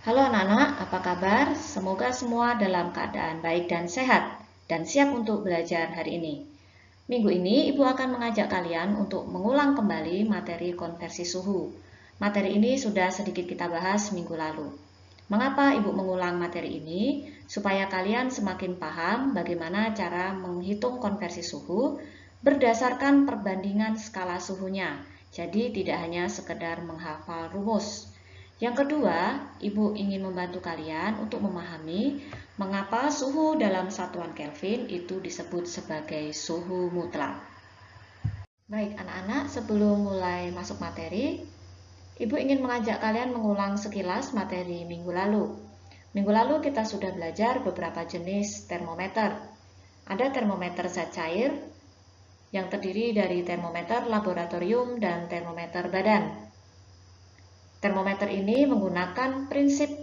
Halo anak-anak, apa kabar? Semoga semua dalam keadaan baik dan sehat dan siap untuk belajar hari ini. Minggu ini Ibu akan mengajak kalian untuk mengulang kembali materi konversi suhu. Materi ini sudah sedikit kita bahas minggu lalu. Mengapa Ibu mengulang materi ini? Supaya kalian semakin paham bagaimana cara menghitung konversi suhu berdasarkan perbandingan skala suhunya. Jadi tidak hanya sekedar menghafal rumus. Yang kedua, Ibu ingin membantu kalian untuk memahami mengapa suhu dalam satuan Kelvin itu disebut sebagai suhu mutlak. Baik anak-anak, sebelum mulai masuk materi, Ibu ingin mengajak kalian mengulang sekilas materi minggu lalu. Minggu lalu kita sudah belajar beberapa jenis termometer. Ada termometer zat cair yang terdiri dari termometer laboratorium dan termometer badan. Termometer ini menggunakan prinsip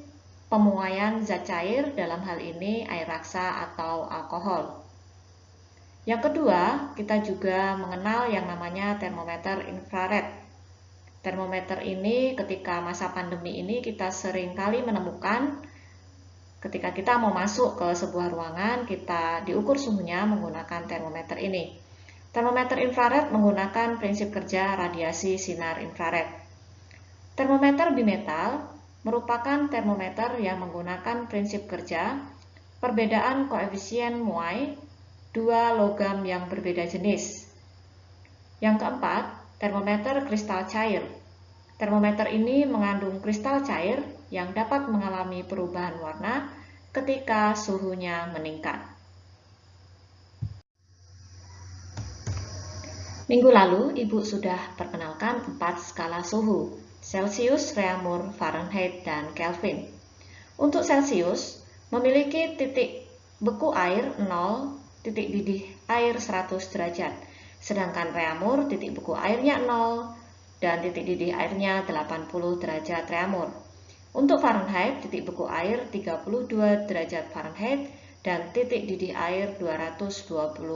pemuaian zat cair, dalam hal ini air raksa atau alkohol. Yang kedua, kita juga mengenal yang namanya termometer infrared. Termometer ini ketika masa pandemi ini kita seringkali menemukan ketika kita mau masuk ke sebuah ruangan, kita diukur suhunya menggunakan termometer ini. Termometer infrared menggunakan prinsip kerja radiasi sinar infrared. Termometer bimetal merupakan termometer yang menggunakan prinsip kerja perbedaan koefisien muai dua logam yang berbeda jenis. Yang keempat, termometer kristal cair. Termometer ini mengandung kristal cair yang dapat mengalami perubahan warna ketika suhunya meningkat. Minggu lalu, Ibu sudah perkenalkan 4 skala suhu: Celsius, Reaumur, Fahrenheit, dan Kelvin. Untuk Celsius, memiliki titik beku air 0, titik didih air 100 derajat. Sedangkan Reaumur, titik beku airnya 0, dan titik didih airnya 80 derajat Reaumur. Untuk Fahrenheit, titik beku air 32 derajat Fahrenheit, dan titik didih air 212.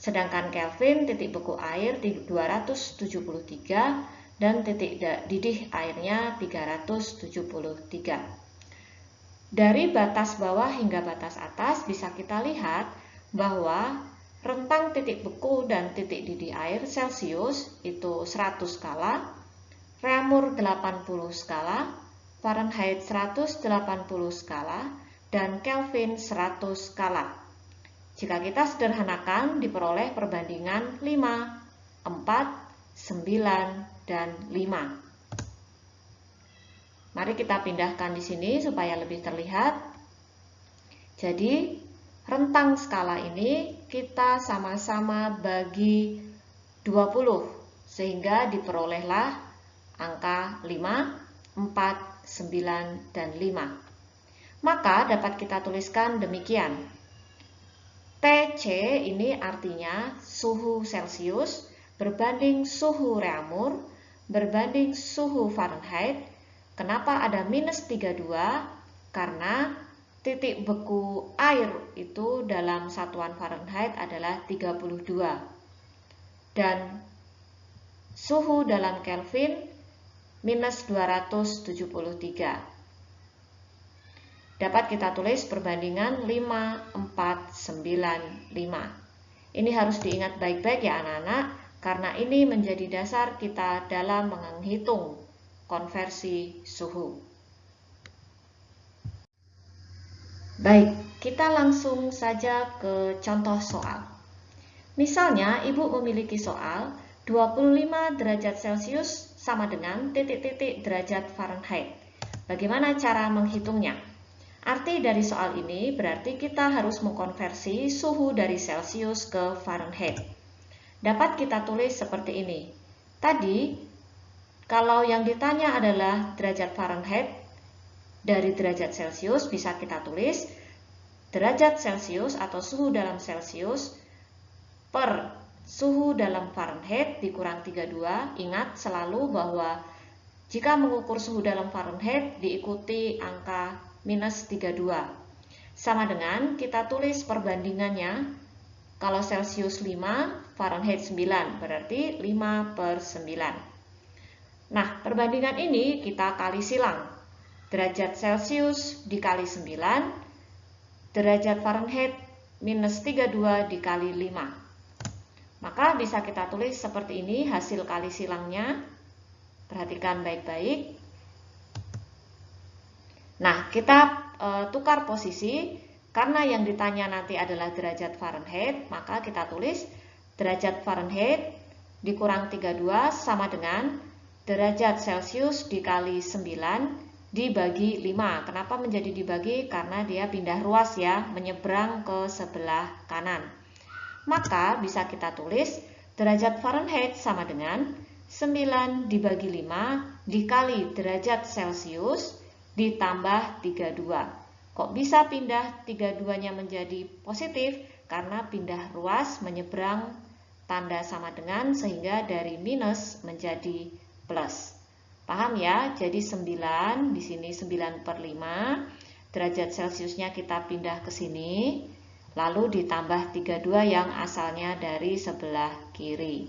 Sedangkan Kelvin, titik beku air 273 dan titik didih airnya 373. Dari batas bawah hingga batas atas bisa kita lihat bahwa rentang titik beku dan titik didih air Celsius itu 100 skala, Reaumur 80 skala, Fahrenheit 180 skala, dan Kelvin 100 skala. Jika kita sederhanakan, diperoleh perbandingan 5, 4, 9, dan 5. Mari kita pindahkan di sini supaya lebih terlihat. Jadi, rentang skala ini kita sama-sama bagi 20, sehingga diperolehlah angka 5, 4, 9, dan 5. Maka dapat kita tuliskan demikian. TC ini artinya suhu Celsius berbanding suhu Reaumur berbanding suhu Fahrenheit. Kenapa ada minus 32? Karena titik beku air itu dalam satuan Fahrenheit adalah 32. Dan suhu dalam Kelvin minus 273. Dapat kita tulis perbandingan 5, 4, 9, 5. Ini harus diingat baik-baik ya anak-anak, karena ini menjadi dasar kita dalam menghitung konversi suhu. Baik, kita langsung saja ke contoh soal. Misalnya, Ibu memiliki soal 25 derajat Celsius sama dengan titik-titik derajat Fahrenheit. Bagaimana cara menghitungnya? Arti dari soal ini berarti kita harus mengkonversi suhu dari Celsius ke Fahrenheit. Dapat kita tulis seperti ini. Tadi, kalau yang ditanya adalah derajat Fahrenheit dari derajat Celsius, bisa kita tulis derajat Celsius atau suhu dalam Celsius per suhu dalam Fahrenheit dikurang 32. Ingat selalu bahwa jika mengukur suhu dalam Fahrenheit diikuti angka minus 32. Sama dengan kita tulis perbandingannya. Kalau Celsius 5, Fahrenheit 9, berarti 5/9. Nah, perbandingan ini kita kali silang. Derajat Celcius dikali 9, derajat Fahrenheit minus 32 dikali 5. Maka bisa kita tulis seperti ini hasil kali silangnya. Perhatikan baik-baik. Nah, kita tukar posisi. Karena yang ditanya nanti adalah derajat Fahrenheit, maka kita tulis derajat Fahrenheit dikurang 32 sama dengan derajat Celcius dikali 9 dibagi 5. Kenapa menjadi dibagi? Karena dia pindah ruas ya, menyeberang ke sebelah kanan. Maka bisa kita tulis derajat Fahrenheit sama dengan 9 dibagi 5 dikali derajat Celcius ditambah 32. Kok bisa pindah 32-nya menjadi positif? Karena pindah ruas menyeberang tanda sama dengan sehingga dari minus menjadi plus. Paham ya? Jadi 9 di sini 9/5. Derajat Celciusnya kita pindah ke sini. Lalu ditambah 32 yang asalnya dari sebelah kiri.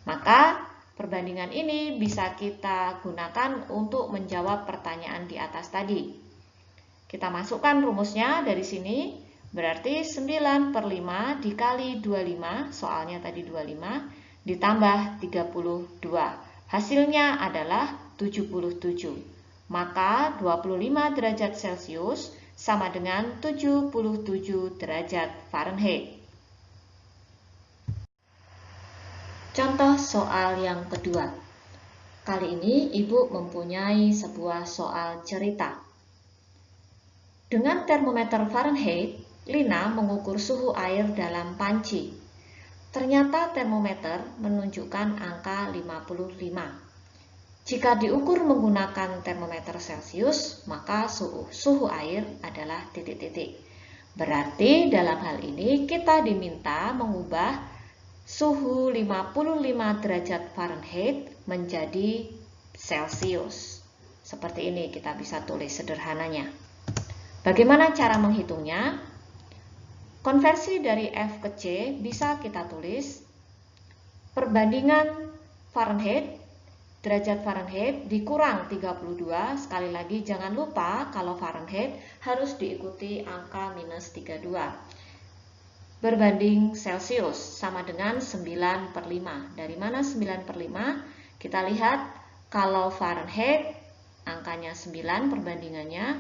Maka perbandingan ini bisa kita gunakan untuk menjawab pertanyaan di atas tadi. Kita masukkan rumusnya dari sini, berarti 9/5 dikali 25, soalnya tadi 25, ditambah 32. Hasilnya adalah 77. Maka 25 derajat Celcius sama dengan 77 derajat Fahrenheit. Contoh soal yang kedua. Kali ini Ibu mempunyai sebuah soal cerita. Dengan termometer Fahrenheit, Lina mengukur suhu air dalam panci. Ternyata termometer menunjukkan angka 55. Jika diukur menggunakan termometer Celcius, maka suhu air adalah titik-titik. Berarti dalam hal ini kita diminta mengubah suhu 55 derajat Fahrenheit menjadi Celcius. Seperti ini kita bisa tulis sederhananya. Bagaimana cara menghitungnya? Konversi dari F ke C bisa kita tulis perbandingan Fahrenheit, derajat Fahrenheit dikurang 32. Sekali lagi jangan lupa kalau Fahrenheit harus diikuti angka minus 32. Berbanding Celcius sama dengan 9/5. Dari mana 9/5? Kita lihat kalau Fahrenheit angkanya 9 perbandingannya,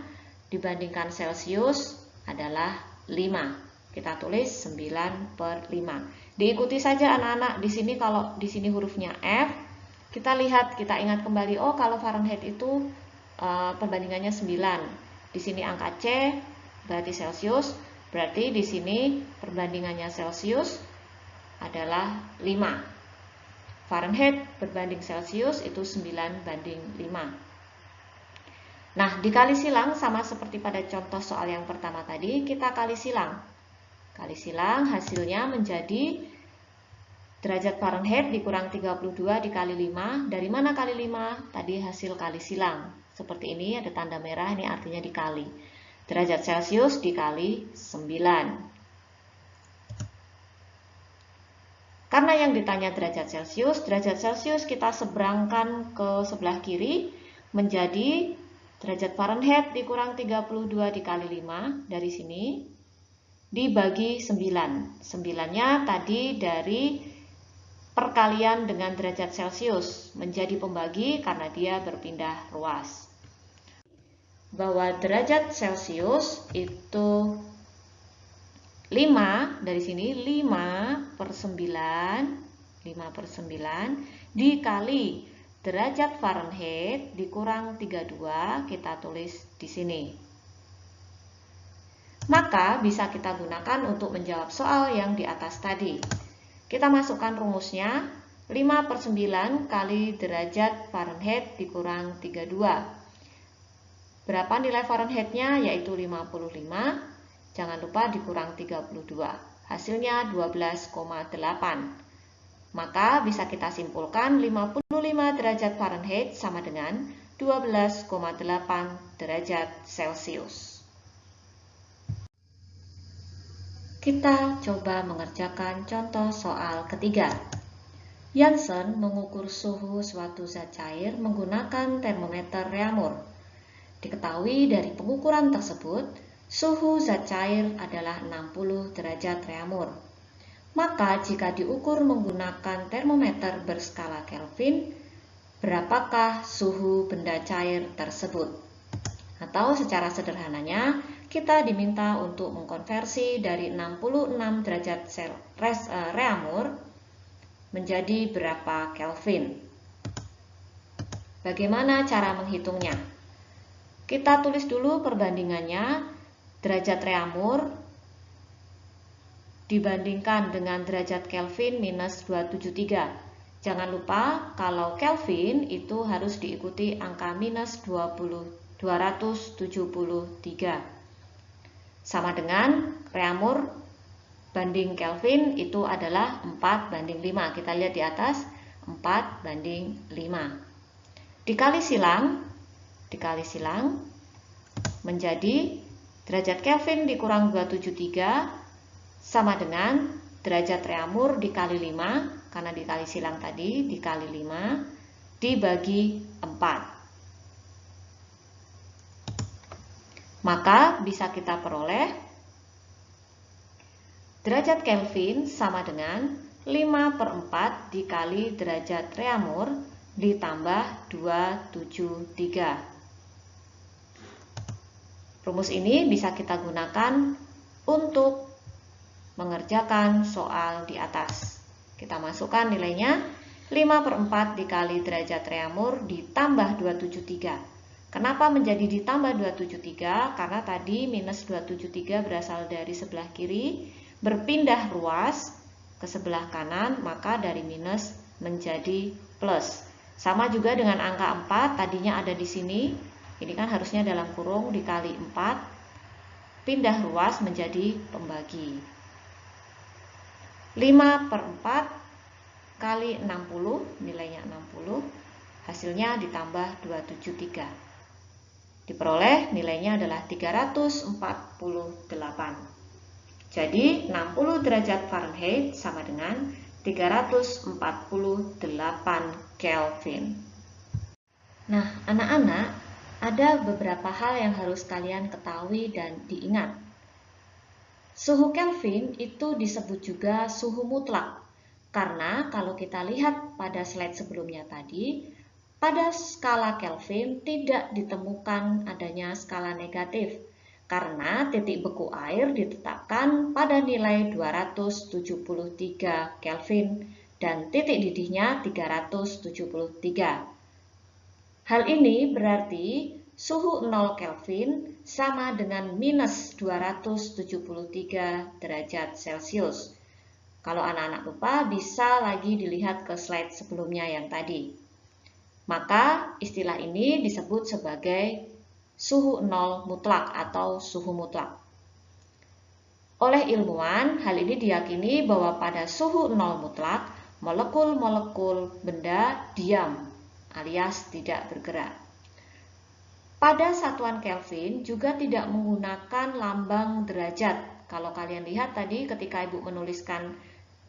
dibandingkan Celcius adalah 5. Kita tulis 9/5. Diikuti saja anak-anak. Di sini kalau di sini hurufnya F, kita lihat, kita ingat kembali, oh kalau Fahrenheit itu perbandingannya 9. Di sini angka C berarti Celcius, berarti di sini perbandingannya Celcius adalah 5. Fahrenheit berbanding Celcius itu 9/5. Nah, dikali silang sama seperti pada contoh soal yang pertama tadi, kita kali silang. Kali silang hasilnya menjadi derajat Fahrenheit dikurang 32 dikali 5. Dari mana kali 5? Tadi hasil kali silang. Seperti ini, ada tanda merah, ini artinya dikali. Derajat Celcius dikali 9. Karena yang ditanya derajat Celcius kita seberangkan ke sebelah kiri menjadi derajat Fahrenheit dikurang 32 dikali 5 dari sini dibagi 9. 9-nya tadi dari perkalian dengan derajat Celcius menjadi pembagi karena dia berpindah ruas. Bahwa derajat Celcius itu 5, dari sini 5/9 dikali derajat Fahrenheit dikurang 32, kita tulis di sini. Maka bisa kita gunakan untuk menjawab soal yang di atas tadi. Kita masukkan rumusnya, 5/9 kali derajat Fahrenheit dikurang 32. Berapa nilai Fahrenheitnya? Yaitu 55. Jangan lupa dikurang 32. Hasilnya 12,8. Maka bisa kita simpulkan 55 derajat Fahrenheit sama dengan 12,8 derajat Celcius. Kita coba mengerjakan contoh soal ketiga. Janssen mengukur suhu suatu zat cair menggunakan termometer Reaumur. Diketahui dari pengukuran tersebut, suhu zat cair adalah 60 derajat Reaumur. Maka jika diukur menggunakan termometer berskala Kelvin, berapakah suhu benda cair tersebut? Atau secara sederhananya, kita diminta untuk mengkonversi dari 66 derajat Reaumur menjadi berapa Kelvin. Bagaimana cara menghitungnya? Kita tulis dulu perbandingannya, derajat Reaumur dibandingkan dengan derajat Kelvin minus 273. Jangan lupa kalau Kelvin itu harus diikuti angka minus 273. Sama dengan Reaumur banding Kelvin itu adalah 4:5. Kita lihat di atas, 4:5. Dikali silang menjadi derajat Kelvin dikurang 273 sama dengan derajat Reaumur dikali 5, karena dikali silang tadi, dikali 5 dibagi 4. Maka bisa kita peroleh derajat Kelvin sama dengan 5/4 dikali derajat Reaumur ditambah 273. Rumus ini bisa kita gunakan untuk mengerjakan soal di atas. Kita masukkan nilainya 5/4 dikali derajat Reaumur ditambah 273. Kenapa menjadi ditambah 273? Karena tadi minus 273 berasal dari sebelah kiri, berpindah ruas ke sebelah kanan, maka dari minus menjadi plus. Sama juga dengan angka 4, tadinya ada di sini, ini kan harusnya dalam kurung dikali 4, pindah ruas menjadi pembagi. 5/4 kali 60, nilainya 60, hasilnya ditambah 273. Diperoleh nilainya adalah 348. Jadi 60 derajat Fahrenheit sama dengan 348 Kelvin. Nah, anak-anak, ada beberapa hal yang harus kalian ketahui dan diingat. Suhu Kelvin itu disebut juga suhu mutlak, karena kalau kita lihat pada slide sebelumnya tadi, pada skala Kelvin tidak ditemukan adanya skala negatif, karena titik beku air ditetapkan pada nilai 273 Kelvin dan titik didihnya 373. Hal ini berarti suhu 0 Kelvin sama dengan minus 273 derajat Celcius. Kalau anak-anak lupa, bisa lagi dilihat ke slide sebelumnya yang tadi. Maka istilah ini disebut sebagai suhu 0 mutlak atau suhu mutlak. Oleh ilmuwan, hal ini diyakini bahwa pada suhu 0 mutlak, molekul-molekul benda diam alias tidak bergerak. Pada satuan Kelvin juga tidak menggunakan lambang derajat. Kalau kalian lihat tadi ketika Ibu menuliskan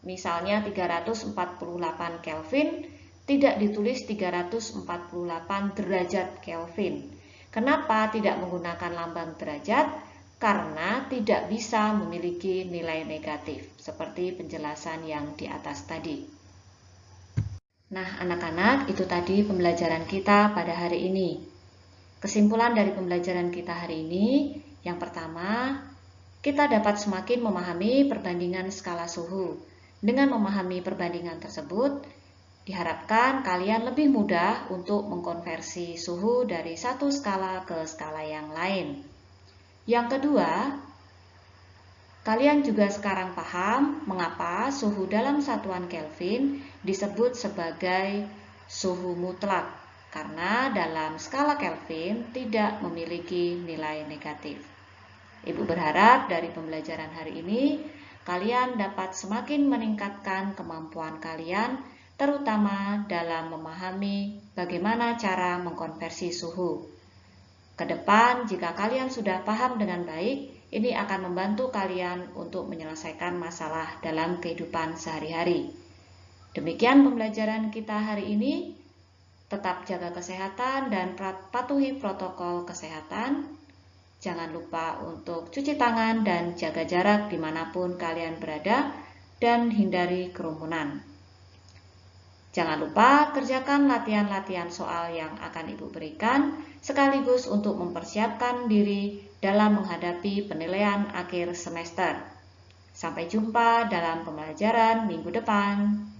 misalnya 348 Kelvin, tidak ditulis 348 derajat Kelvin. Kenapa tidak menggunakan lambang derajat? Karena tidak bisa memiliki nilai negatif, seperti penjelasan yang di atas tadi. Nah, anak-anak, itu tadi pembelajaran kita pada hari ini. Kesimpulan dari pembelajaran kita hari ini, yang pertama, kita dapat semakin memahami perbandingan skala suhu. Dengan memahami perbandingan tersebut, diharapkan kalian lebih mudah untuk mengkonversi suhu dari satu skala ke skala yang lain. Yang kedua, kalian juga sekarang paham mengapa suhu dalam satuan Kelvin disebut sebagai suhu mutlak, karena dalam skala Kelvin tidak memiliki nilai negatif. Ibu berharap dari pembelajaran hari ini, kalian dapat semakin meningkatkan kemampuan kalian terutama dalam memahami bagaimana cara mengkonversi suhu. Kedepan, jika kalian sudah paham dengan baik, ini akan membantu kalian untuk menyelesaikan masalah dalam kehidupan sehari-hari. Demikian pembelajaran kita hari ini. Tetap jaga kesehatan dan patuhi protokol kesehatan. Jangan lupa untuk cuci tangan dan jaga jarak dimanapun kalian berada dan hindari kerumunan. Jangan lupa kerjakan latihan-latihan soal yang akan Ibu berikan sekaligus untuk mempersiapkan diri dalam menghadapi penilaian akhir semester. Sampai jumpa dalam pembelajaran minggu depan.